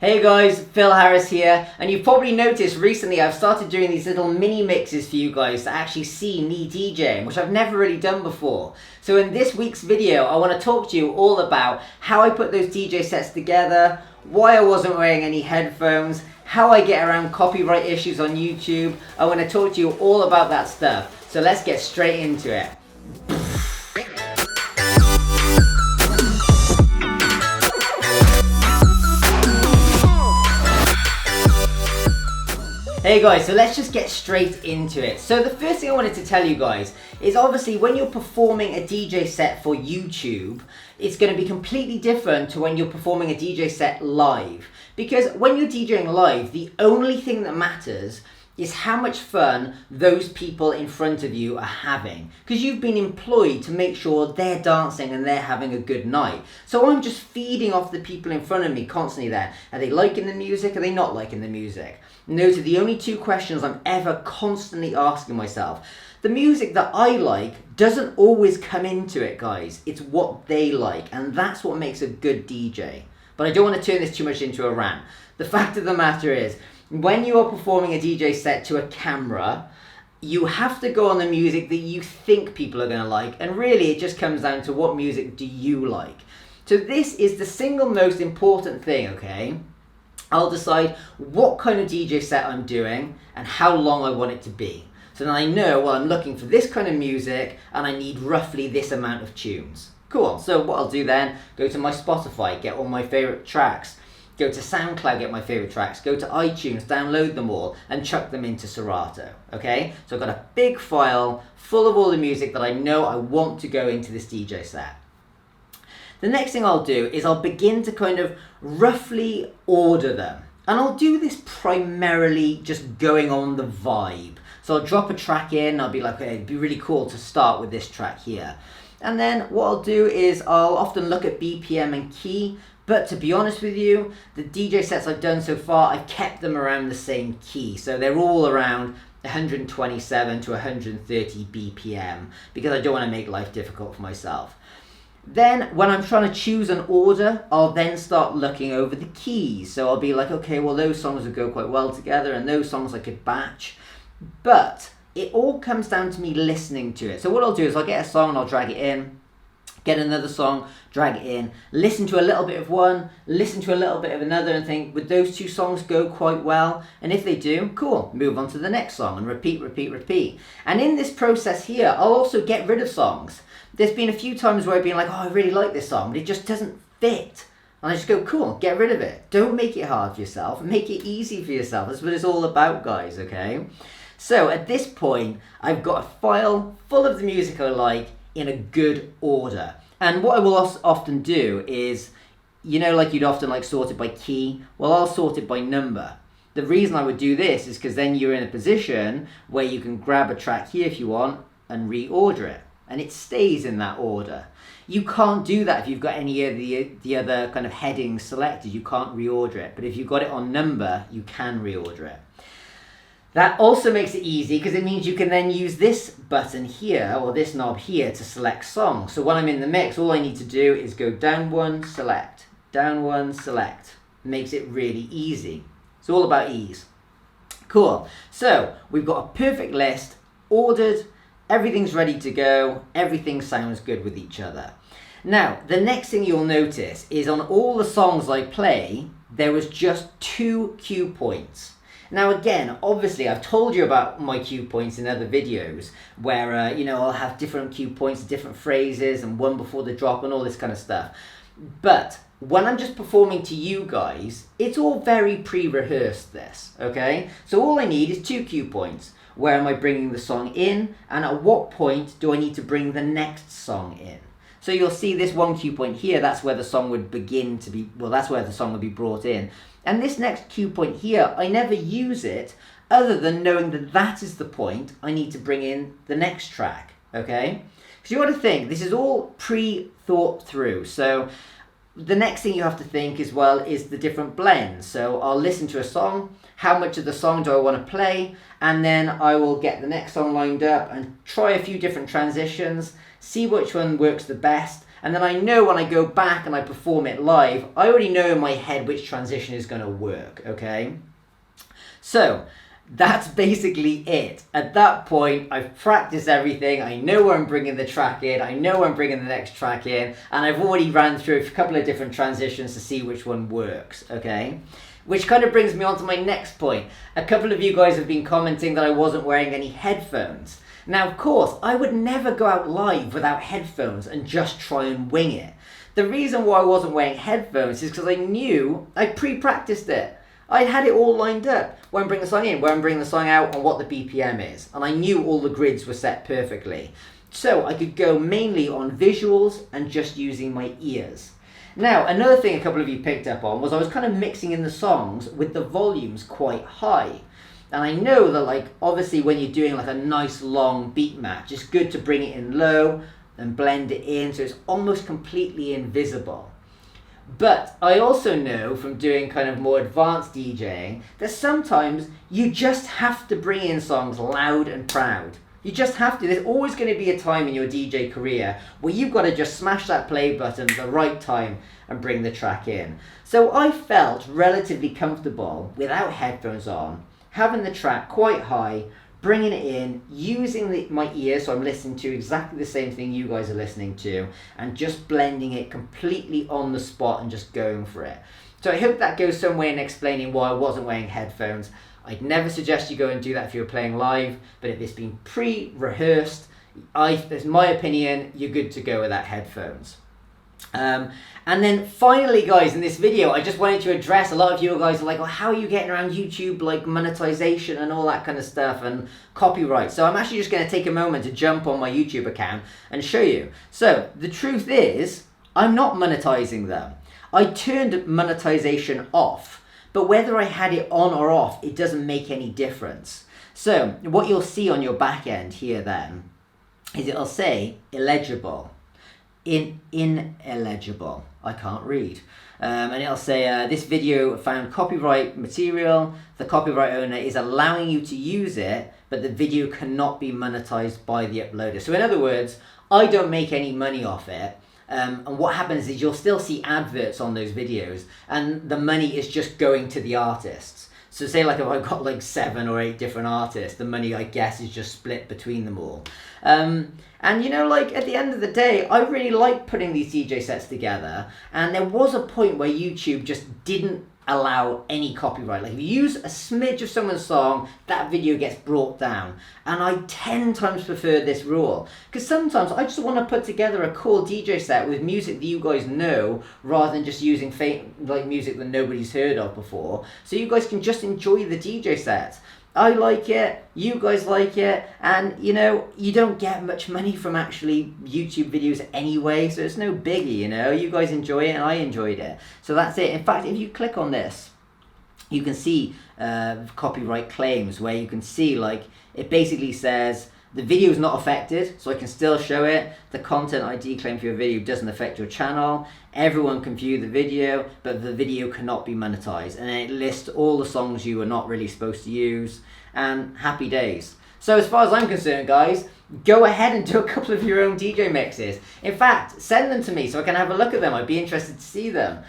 Hey guys, Phil Harris here, and you've probably noticed recently I've started doing these little mini mixes for you guys to actually see me DJing, which I've never really done before. So in this week's video, I want to talk to you all about how I put those DJ sets together, why I wasn't wearing any headphones, how I get around copyright issues on YouTube. I want to talk to you all about that stuff. So let's get straight into it. Hey guys, so let's just get straight into it. So the first thing I wanted to tell you guys is obviously when you're performing a DJ set for YouTube, it's going to be completely different to when you're performing a DJ set live. Because when you're DJing live, the only thing that matters is how much fun those people in front of you are having. Because you've been employed to make sure they're dancing and they're having a good night. So I'm just feeding off the people in front of me constantly there. Are they liking the music? Are they not liking the music? And those are the only two questions I'm ever constantly asking myself. The music that I like doesn't always come into it, guys. It's what they like, and that's what makes a good DJ. But I don't want to turn this too much into a rant. The fact of the matter is, when you are performing a DJ set to a camera, you have to go on the music that you think people are going to like, and really it just comes down to what music do you like. So this is the single most important thing, okay? I'll decide what kind of DJ set I'm doing and how long I want it to be. So then I know, well, I'm looking for this kind of music and I need roughly this amount of tunes. Cool, so what I'll do then, go to my Spotify, get all my favorite tracks, go to SoundCloud, get my favorite tracks, go to iTunes, download them all and chuck them into Serato, okay? So I've got a big file full of all the music that I know I want to go into this DJ set. The next thing I'll do is I'll begin to kind of roughly order them. And I'll do this primarily just going on the vibe. So I'll drop a track in, I'll be like, okay, it'd be really cool to start with this track here. And then what I'll do is I'll often look at BPM and key, but to be honest with you, the DJ sets I've done so far, I've kept them around the same key. So they're all around 127 to 130 BPM because I don't want to make life difficult for myself. Then when I'm trying to choose an order, I'll then start looking over the keys. So I'll be like, okay, well those songs would go quite well together and those songs I could batch. But it all comes down to me listening to it. So what I'll do is I'll get a song and I'll drag it in, get another song, drag it in, listen to a little bit of one, listen to a little bit of another and think, would those two songs go quite well? And if they do, cool, move on to the next song and repeat, repeat, repeat. And in this process here, I'll also get rid of songs. There's been a few times where I've been like, oh, I really like this song, but it just doesn't fit. And I just go, cool, get rid of it. Don't make it hard for yourself. Make it easy for yourself. That's what it's all about, guys, okay? So at this point, I've got a file full of the music I like in a good order. And what I will often do is, you know, like you'd often like sort it by key. Well, I'll sort it by number. The reason I would do this is because then you're in a position where you can grab a track here if you want and reorder it. And it stays in that order. You can't do that if you've got any of the other kind of headings selected. You can't reorder it. But if you've got it on number, you can reorder it. That also makes it easy because it means you can then use this button here or this knob here to select songs. So when I'm in the mix, all I need to do is go down one, select, down one, select. Makes it really easy. It's all about ease. Cool. So we've got a perfect list, ordered. Everything's ready to go. Everything sounds good with each other. Now, the next thing you'll notice is on all the songs I play, there was just 2 cue points. Now again, obviously I've told you about my cue points in other videos where, I'll have different cue points, different phrases and one before the drop and all this kind of stuff. But when I'm just performing to you guys, it's all very pre-rehearsed this, okay? So all I need is 2 cue points. Where am I bringing the song in? And at what point do I need to bring the next song in? So you'll see this 1 cue point here, that's where the song would begin to be, that's where the song would be brought in. And this next cue point here, I never use it other than knowing that that is the point I need to bring in the next track, okay? So you got to think, this is all pre-thought through. So the next thing you have to think as well is the different blends. So I'll listen to a song, how much of the song do I want to play, and then I will get the next song lined up and try a few different transitions, see which one works the best, And then I know when I go back and I perform it live, I already know in my head which transition is going to work, okay? So that's basically it. At that point, I've practiced everything. I know where I'm bringing the track in. I know where I'm bringing the next track in. And I've already ran through a couple of different transitions to see which one works, okay? Which kind of brings me on to my next point. A couple of you guys have been commenting that I wasn't wearing any headphones. Now, of course, I would never go out live without headphones and just try and wing it. The reason why I wasn't wearing headphones is because I knew I pre-practiced it. I had it all lined up. Where I'm bringing the song in, where I'm bringing the song out, and what the BPM is. And I knew all the grids were set perfectly. So I could go mainly on visuals and just using my ears. Now, another thing a couple of you picked up on was I was kind of mixing in the songs with the volumes quite high. And I know that, like, obviously when you're doing like a nice long beat match, it's good to bring it in low and blend it in so it's almost completely invisible. But I also know from doing kind of more advanced DJing that sometimes you just have to bring in songs loud and proud. You just have to. There's always going to be a time in your DJ career where you've got to just smash that play button at the right time and bring the track in. So I felt relatively comfortable without headphones on, having the track quite high, bringing it in, using my ears so I'm listening to exactly the same thing you guys are listening to, and just blending it completely on the spot and just going for it. So I hope that goes some way in explaining why I wasn't wearing headphones. I'd never suggest you go and do that if you're playing live, but if it's been pre-rehearsed, that's my opinion, you're good to go without headphones. And then finally, guys, in this video, I just wanted to address, a lot of you guys are like, well, how are you getting around YouTube, like monetization and all that kind of stuff and copyright? So I'm actually just going to take a moment to jump on my YouTube account and show you. So the truth is, I'm not monetizing them. I turned monetization off, but whether I had it on or off, it doesn't make any difference. So what you'll see on your back end here then is it'll say illegible. Ineligible. I can't read. And it'll say this video found copyright material. The copyright owner is allowing you to use it, but the video cannot be monetized by the uploader. So in other words, I don't make any money off it. And what happens is you'll still see adverts on those videos, and the money is just going to the artists. So say like if I've got like 7 or 8 different artists, the money I guess is just split between them all. And you know, like at the end of the day, I really like putting these DJ sets together, and there was a point where YouTube just didn't allow any copyright. Like if you use a smidge of someone's song, that video gets brought down. And I 10 times prefer this rule, because sometimes I just want to put together a cool DJ set with music that you guys know, rather than just using like music that nobody's heard of before, so you guys can just enjoy the DJ set. I like it, you guys like it, and you know, you don't get much money from actually YouTube videos anyway, so it's no biggie, you know, you guys enjoy it and I enjoyed it. So that's it. In fact, if you click on this, you can see copyright claims, where you can see like, it basically says, the video is not affected, so I can still show it. The content ID claim for your video doesn't affect your channel. Everyone can view the video, but the video cannot be monetized. And then it lists all the songs you were not really supposed to use, and happy days. So as far as I'm concerned, guys, go ahead and do a couple of your own DJ mixes. In fact, send them to me so I can have a look at them. I'd be interested to see them.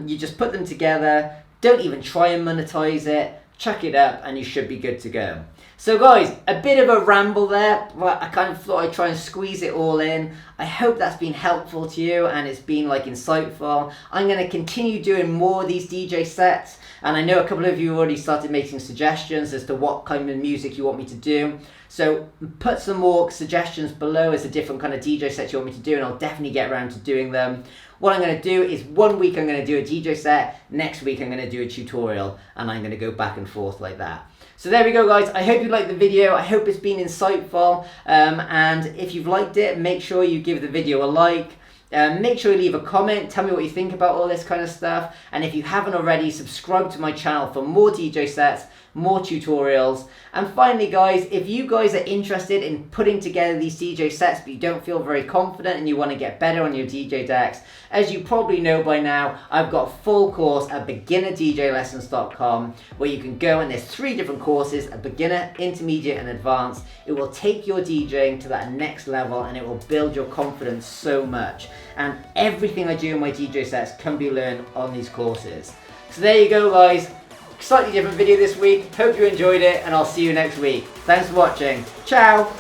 You just put them together. Don't even try and monetize it. Chuck it up and you should be good to go. So guys, a bit of a ramble there, but I kind of thought I'd try and squeeze it all in. I hope that's been helpful to you and it's been like insightful. I'm going to continue doing more of these DJ sets, and I know a couple of you already started making suggestions as to what kind of music you want me to do. So put some more suggestions below as to different kind of DJ sets you want me to do, and I'll definitely get around to doing them. What I'm going to do is one week I'm going to do a DJ set, next week I'm going to do a tutorial, and I'm going to go back and forth like that. So there we go, guys. I hope you liked the video. I hope it's been insightful. And if you've liked it, make sure you give the video a like. Make sure you leave a comment. Tell me what you think about all this kind of stuff. And if you haven't already, subscribe to my channel for more DJ sets, more tutorials. And finally guys, if you guys are interested in putting together these DJ sets but you don't feel very confident and you want to get better on your DJ decks, as you probably know by now, I've got a full course at beginnerdjlessons.com where you can go, and there's 3 different courses: a beginner, intermediate and advanced. It will take your DJing to that next level and it will build your confidence so much. And everything I do in my DJ sets can be learned on these courses. So there you go guys. Slightly different video this week. Hope you enjoyed it and I'll see you next week. Thanks for watching. Ciao!